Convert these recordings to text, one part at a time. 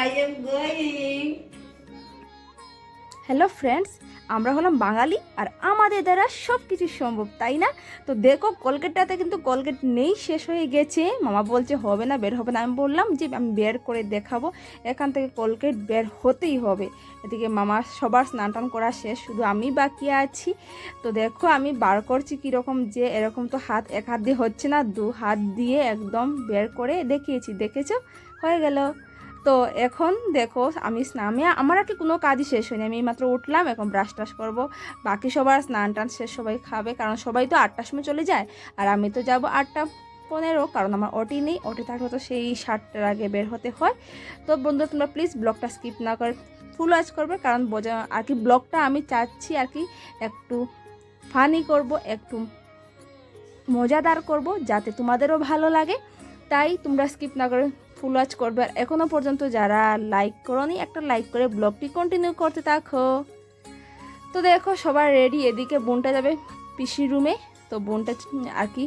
I am going. Hello friends, আমরা হলাম বাঙালি আর আমাদের দ্বারা সব কিছু সম্ভব, তাই না? তো দেখো কলগেটটাতে কিন্তু কলগেট নেই, শেষ হয়ে গেছে। মামা বলছে হবে না, বের হবে না। আমি বললাম যে আমি বের করে দেখাবো, এখান থেকে কলগেট বের হতেই হবে। এদিকে মামা সবার স্নান টান করা শেষ, শুধু আমি বাকি আছি। তো দেখো আমি বার করছি কীরকম, যে এরকম তো হাত এক হাত দিয়ে হচ্ছে না, দু হাত দিয়ে একদম বের করে দেখিয়েছি। দেখেছো, হয়ে গেল। তো এখন দেখো আমি স্নানে আমার আর কি কোনো কাজই শেষ হয়নি, আমি মাত্র উঠলাম, এখন ব্রাশ টাশ করবো। বাকি সবার স্নান টান শেষ, সবাই খাবে, কারণ সবাই তো 8টার সময় চলে যায় আর আমি তো যাব 8:15, কারণ আমার ওটি নেই। ওটি থাকলে তো সেই 7টার আগে বের হতে হয়। তো বন্ধুরা তোমরা প্লিজ ব্লগটা স্কিপ না করে ফুল ওয়াচ করবে, কারণ বোঝা আর কি ব্লগটা আমি চাচ্ছি আর কি একটু ফানি করব, একটু মজাদার করব, যাতে তোমাদেরও ভালো লাগে। তাই তোমরা স্কিপ না করে ফুল ওয়াচ করবে। আর এখনও পর্যন্ত যারা লাইক করোনি, একটা লাইক করে ব্লগটি কন্টিনিউ করতে থাকো। তো দেখো সবার রেডি, এদিকে বোনটা যাবে পিসির রুমে, তো বোনটা আর কি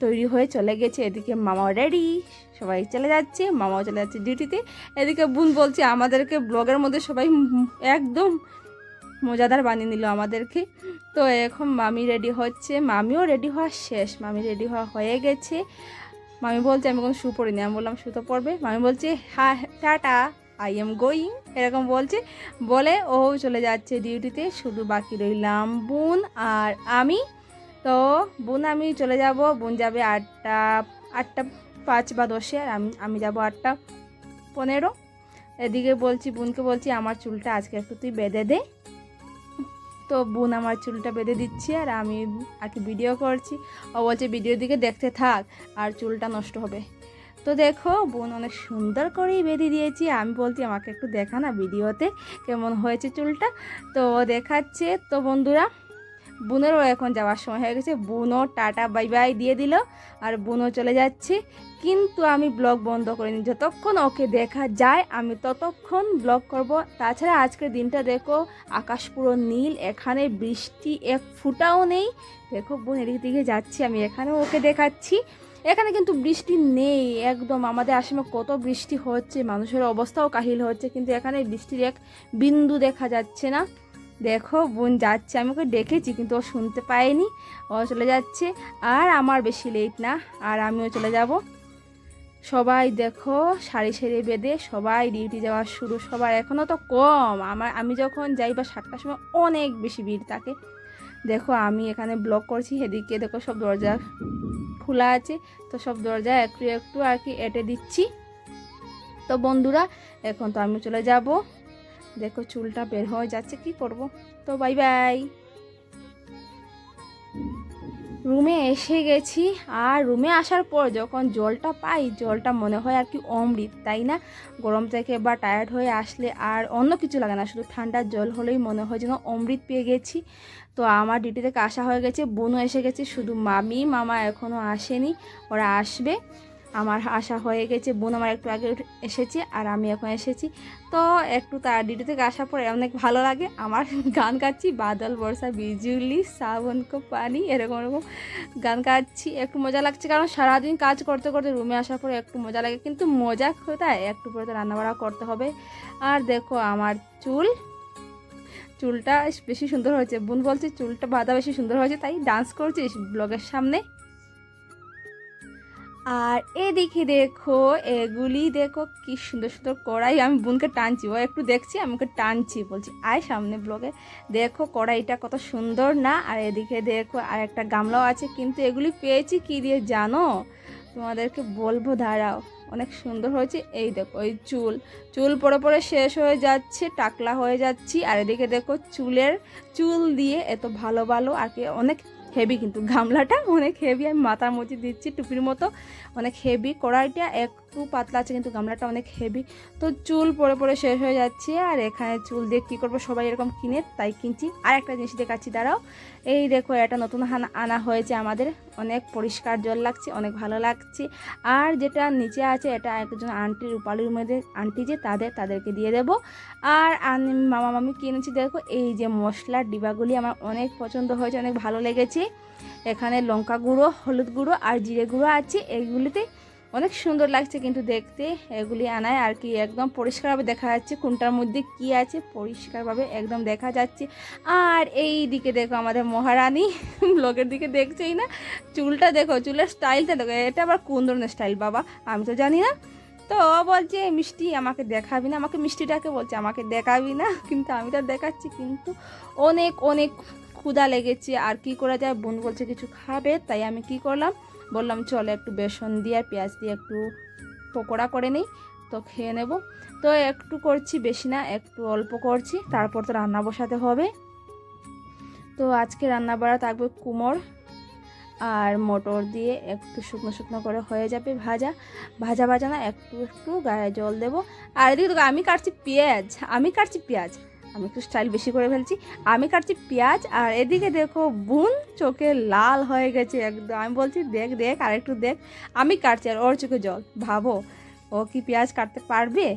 তৈরি হয়ে চলে গেছে। এদিকে মামাও রেডি, সবাই চলে যাচ্ছে, মামাও চলে যাচ্ছে ডিউটিতে। এদিকে বোন বলছে আমাদেরকে ব্লগের মধ্যে সবাই একদম মজাদার বানিয়ে নিল আমাদেরকে। তো এখন মামি রেডি হচ্ছে, মামিও রেডি হওয়া শেষ, মামি রেডি হওয়া হয়ে গেছে। মামি বলছে আমি কোনো শু পরিনি, আমি বললাম শু তো পরবে। মামি বলছে হ্যাঁ টাটা, আই এম গোয়িং, এরকম বলছে। বলে ও চলে যাচ্ছে ডিউটিতে, শুধু বাকি রইলাম বোন আর আমি। তো বোন আমি চলে যাব, বোন যাবে 8:05 বা 10-এ, আর আমি যাব 8:15। এদিকে বলছি বোনকে, বলছি আমার চুলটা আজকে একটু তুই বেঁধে দে। তো বোন আমার চুলটা বেঁধে দিচ্ছে আর আমি আর কি ভিডিও করছি। ও বলছে ভিডিওর দিকে দেখতে থাক আর চুলটা নষ্ট হবে। তো দেখো বোন অনেক সুন্দর করেই বেঁধে দিয়েছি। আমি বলছি আমাকে একটু দেখা না ভিডিওতে কেমন হয়েছে চুলটা। তো দেখাচ্ছে। তো বন্ধুরা বোনেরও এখন যাওয়ার সময় হয়ে গেছে, বোনও টাটা বাই বাই দিয়ে দিল আর বোনও চলে যাচ্ছে। কিন্তু আমি ব্লগ বন্ধ করিনি, যতক্ষণ ওকে দেখা যায় আমি ততক্ষণ ব্লগ করব। তাছাড়া আজকের দিনটা দেখো আকাশ পুরো নীল, এখানে বৃষ্টি এক ফোঁটাও নেই। দেখো বোন এদিক দিকে যাচ্ছি, আমি এখানেও ওকে দেখাচ্ছি। এখানে কিন্তু বৃষ্টি নেই একদম, আমাদের আসামে কত বৃষ্টি হচ্ছে, মানুষের অবস্থাও কাহিল হচ্ছে, কিন্তু এখানে বৃষ্টির এক বিন্দু দেখা যাচ্ছে না। দেখো বোন যাচ্ছে, আমি ওকে ডেকেছি কিন্তু ও শুনতে পায়নি, ও চলে যাচ্ছে। আর আমার বেশি লেট না, আর আমিও চলে যাব। সবাই দেখো সারি সারি বেঁধে সবাই ডিউটি যাওয়া শুরু। সবার এখনও তো কম, আমি যখন যাই বা 7টার সময় অনেক বেশি ভিড় থাকে। দেখো আমি এখানে ব্লগ করছি, এদিকে দেখো সব দরজা খোলা আছে, তো সব দরজা একটু একটু আর কি এঁটে দিচ্ছি। তো বন্ধুরা এখন তো আমি চলে যাব। দেখো চুলটা বের হয়ে যাচ্ছে, কি করব। তো বাই বাই। রুমে এসে গেছি, আর রুমে আসার পর যখন জলটা পাই, জলটা মনে হয় আর কি অমৃত, তাই না? গরম থেকে বা টায়ার্ড হয়ে আসলে আর অন্য কিছু লাগে না, শুধু ঠান্ডা জল হলেই মনে হয় যেন অমৃত পেয়ে গেছি। তো আমার ডিউটি থেকে আসা হয়ে গেছে, বোনও এসে গেছে, শুধু মামা এখনও আসেনি, ওরা আসবে। আমার আসা হয়ে গেছে, বোন আমার একটু আগে এসেছে আর আমি এখন এসেছি। তো একটু তার ডিউটি থেকে আসার পরে অনেক ভালো লাগে আমার। গান গাচ্ছি, বাদল বর্ষা বিজুলি সাবন কো পানি, এরকম এরকম গান গাচ্ছি, একটু মজা লাগছে, কারণ সারাদিন কাজ করতে করতে রুমে আসার পরে একটু মজা লাগে। কিন্তু মজা কোথায়, একটু পরে তো রান্নাবাড়া করতে হবে। আর দেখো আমার চুলটা বেশি সুন্দর হয়েছে, বোন বলছে চুলটা বাঁধা বেশি সুন্দর হয়েছে, তাই ডান্স করছিস ব্লগের সামনে। আর এদিকে দেখো এগুলি দেখো কি সুন্দর সুন্দর কড়াই, আমি বোনকে টানছি, ও একটু দেখছি, আমাকে টানছি, বলছি আয় সামনে ব্লগে। দেখো কড়াইটা কত সুন্দর না। আর এদিকে দেখো আর একটা গামলাও আছে, কিন্তু এগুলি পেয়েছি কি দিয়ে জানো, তোমাদেরকে বলবো দাঁড়াও। অনেক সুন্দর হয়েছে। এই দেখো ওই চুল পরে পরে শেষ হয়ে যাচ্ছে, টাকলা হয়ে যাচ্ছি। আর এদিকে দেখো চুল দিয়ে এত ভালো ভালো আর কি, অনেক হেভি, কিন্তু গামলাটা অনেক হেভি, আমি মাথার মধ্যে দিচ্ছি টুপির মতো, অনেক হেভি। কড়াইটা একটু পাতলা আছে কিন্তু গামলাটা অনেক হেভি। তো চুল পরে পরে শেষ হয়ে যাচ্ছে, আর এখানে চুল দিয়ে কী করবো, সবাই এরকম কিনে, তাই কিনছি। আর একটা জিনিস দেখাচ্ছি দাঁড়াও, এই দেখো এটা নতুন আনা হয়েছে আমাদের, অনেক পরিষ্কার জল লাগছে, অনেক ভালো লাগছে। আর যেটা নিচে আছে এটা একজন আন্টি, রূপালীর মধ্যে আন্টি যে তাদেরকে দিয়ে দেবো। আর মামি কিনেছি, দেখো এই যে মশলার ডিবাগুলি আমার অনেক পছন্দ হয়েছে, অনেক ভালো লেগেছে। এখানে লঙ্কা গুঁড়ো, হলুদ গুঁড়ো আর জিরে গুঁড়ো আছে, এইগুলিতে অনেক সুন্দর লাগছে কিন্তু দেখতে। এগুলি আনায় আর কি একদম পরিষ্কারভাবে দেখা যাচ্ছে কোনটার মধ্যে কি আছে, পরিষ্কারভাবে একদম দেখা যাচ্ছে। আর এই দিকে দেখো আমাদের মহারানী ব্লগের দিকে দেখছেই না, চুলটা দেখো, চুলের স্টাইলটা দেখো। এটা আবার কোন ধরনের স্টাইল বাবা, আমি তো জানি না। তো ও বলছে মিষ্টি আমাকে দেখাবি না, আমাকে মিষ্টিটাকে বলছে আমাকে দেখাবি না, কিন্তু আমি তো দেখাচ্ছি। কিন্তু অনেক অনেক ক্ষুধা লেগেছে, আর কি করা যায়, বোন বলছে কিছু খাবে, তাই আমি কি করলাম, বললাম চলো একটু বেসন দিয়ে আর পেঁয়াজ দিয়ে একটু পকোড়া করে নিই, তো খেয়ে নেব। তো একটু করছি, বেশি না, একটু অল্প করছি, তারপর তো রান্না বসাতে হবে। তো আজকে রান্না বাড়া থাকবে কুমড় আর মটর দিয়ে, একটু শুকনো শুকনো করে হয়ে যাবে ভাজা ভাজা ভাজা না, একটু একটু গায়ে জল দেবো। আর এদিকে তো আমি কাটছি পেঁয়াজ, আমি একটু স্টাইল বেশি করে ফেলছি, আমি কাটছি পেঁয়াজ। আর এদিকে দেখো বোন চোখে লাল হয়ে গেছে একদম, আমি বলছি দেখ দেখ আর একটু দেখ, আমি কাটছি আর ওর চোখে জল, ভাবো ও কি পেঁয়াজ কাটতে পারবে।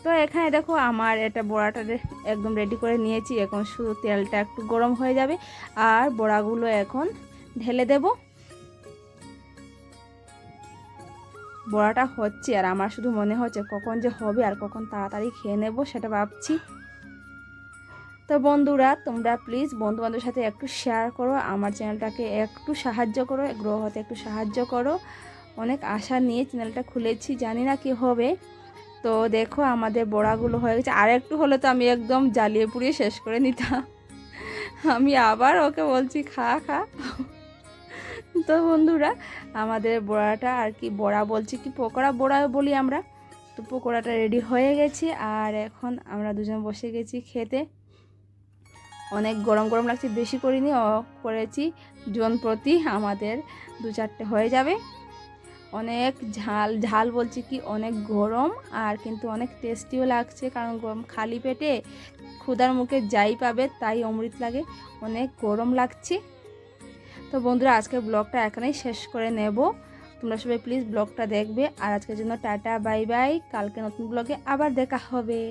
তো এখানে দেখো আমার এটা বড়াটা একদম রেডি করে নিয়েছি, এখন শুধু তেলটা একটু গরম হয়ে যাবে আর বড়াগুলো এখন ঢেলে দেব। বড়াটা হচ্ছে আর আমার শুধু মনে হচ্ছে কখন যে হবে আর কখন তাড়াতাড়ি খেয়ে নেব সেটা ভাবছি। তো বন্ধুরা তোমরা প্লিজ বন্ধুবান্ধবের সাথে একটু শেয়ার করো, আমার চ্যানেলটাকে একটু সাহায্য করো, গ্রো হতে একটু সাহায্য করো। অনেক আশা নিয়ে চ্যানেলটা খুলেছি, জানি না কি হবে। তো দেখো আমাদের বড়াগুলো হয়ে গেছে, আর একটু হলে তো আমি একদম জ্বালিয়ে পুড়িয়ে শেষ করে নিতাম। আমি আবার ওকে বলছি খা খা। তো বন্ধুরা আমাদের বড়াটা আর কি, বড়া বলছি কি পকোড়া বড়া বলি আমরা, তো পকোড়াটা রেডি হয়ে গেছে আর এখন আমরা দুজন বসে গেছি খেতে। অনেক গরম গরম লাগছে, বেশি করিনি, করেছি জন প্রতি আমাদের 2-4টে হয়ে যাবে। অনেক ঝাল ঝাল বলছি কি অনেক গরম, আর কিন্তু অনেক টেস্টিও লাগছে, কারণ গরম খালি পেটে ক্ষুধার মুখে যাই পাবে তাই অমৃত লাগে, অনেক গরম লাগছে। তো বন্ধুরা আজকের ব্লগটা এখানেই শেষ করে নেব, তোমরা সবাই প্লিজ ব্লগটা দেখবে। আর আজকের জন্য টাটা বাই বাই, কালকে নতুন ব্লগে আবার দেখা হবে।